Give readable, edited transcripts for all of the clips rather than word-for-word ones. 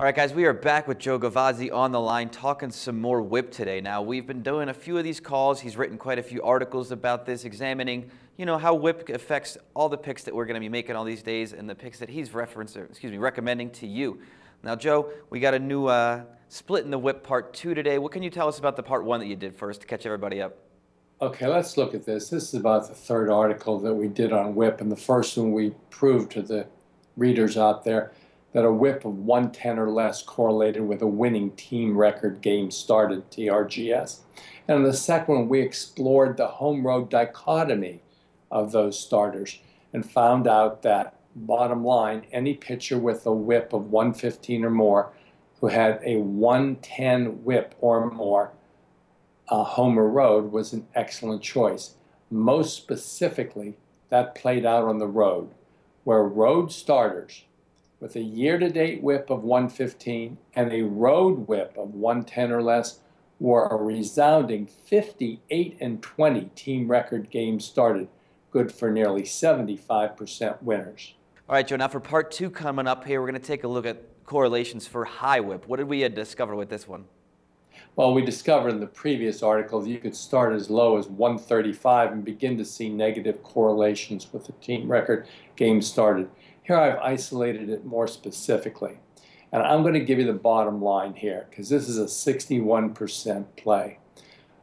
All right, guys, we are back with Joe Gavazzi on the line talking some more whip today. Now, we've been doing a few of these calls. He's written quite a few articles about this, examining, how whip affects all the picks that we're going to be making all these days and the picks that he's recommending to you. Now, Joe, we got a new split in the whip part 2 today. What can you tell us about the part 1 that you did first to catch everybody up? Okay, let's look at this. This is about the third article that we did on whip, and the first one we proved to the readers out there that a whip of 110 or less correlated with a winning team record game started, TRGS. And in the second one, we explored the home-road dichotomy of those starters and found out that, bottom line, any pitcher with a whip of 115 or more who had a 110 whip or more, home or road, was an excellent choice. Most specifically, that played out on the road, where road starters with a year-to-date whip of 115 and a road whip of 110 or less were a resounding 58-20 team record games started, good for nearly 75% winners. All right, Joe, now for part 2 coming up here, we're going to take a look at correlations for high whip. What did we discover with this one? Well, we discovered in the previous article that you could start as low as 135 and begin to see negative correlations with the team record games started. Here I've isolated it more specifically. And I'm going to give you the bottom line here, because this is a 61% play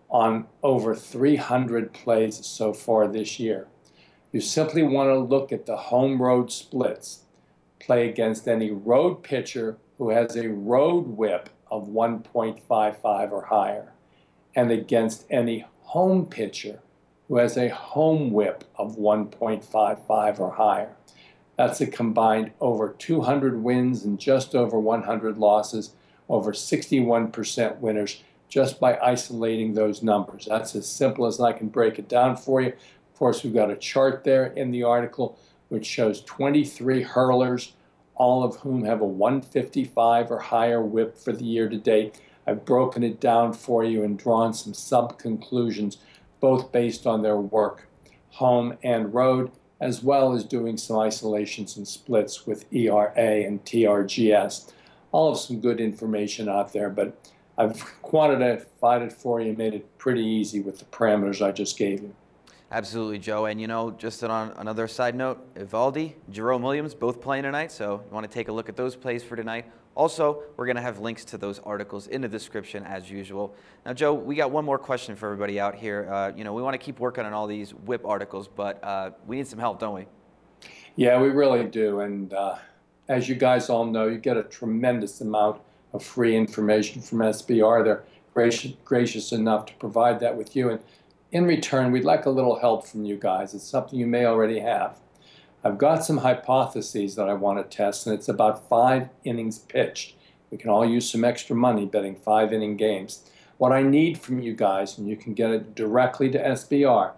on over 300 plays so far this year. You simply want to look at the home-road splits, play against any road pitcher who has a road whip of 1.55 or higher, and against any home pitcher who has a home whip of 1.55 or higher. That's a combined over 200 wins and just over 100 losses, over 61% winners, just by isolating those numbers. That's as simple as I can break it down for you. Of course, we've got a chart there in the article which shows 23 hurlers, all of whom have a 155 or higher whip for the year to date. I've broken it down for you and drawn some sub-conclusions, both based on their work, home and road, as well as doing some isolations and splits with ERA and TRGS. All of some good information out there, but I've quantified it for you and made it pretty easy with the parameters I just gave you. Absolutely, Joe. And just on another side note, Evaldi, Jerome Williams, both playing tonight, so you want to take a look at those plays for tonight. Also, we're going to have links to those articles in the description as usual. Now, Joe, we got one more question for everybody out here. We want to keep working on all these whip articles, but we need some help, don't we? Yeah, we really do. And as you guys all know, you get a tremendous amount of free information from SBR. They're gracious enough to provide that with you. And in return, we'd like a little help from you guys. It's something you may already have. I've got some hypotheses that I want to test, and it's about 5 innings pitched. We can all use some extra money betting 5-inning games. What I need from you guys, and you can get it directly to SBR,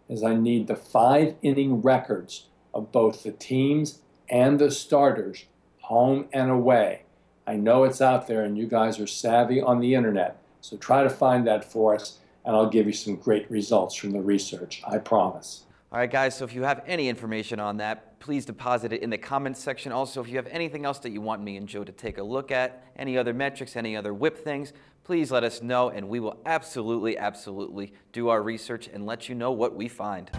is I need the 5-inning records of both the teams and the starters, home and away. I know it's out there, and you guys are savvy on the internet, so try to find that for us, and I'll give you some great results from the research, I promise. All right, guys, so if you have any information on that, please deposit it in the comments section. Also, if you have anything else that you want me and Joe to take a look at, any other metrics, any other whip things, please let us know, and we will absolutely do our research and let you know what we find.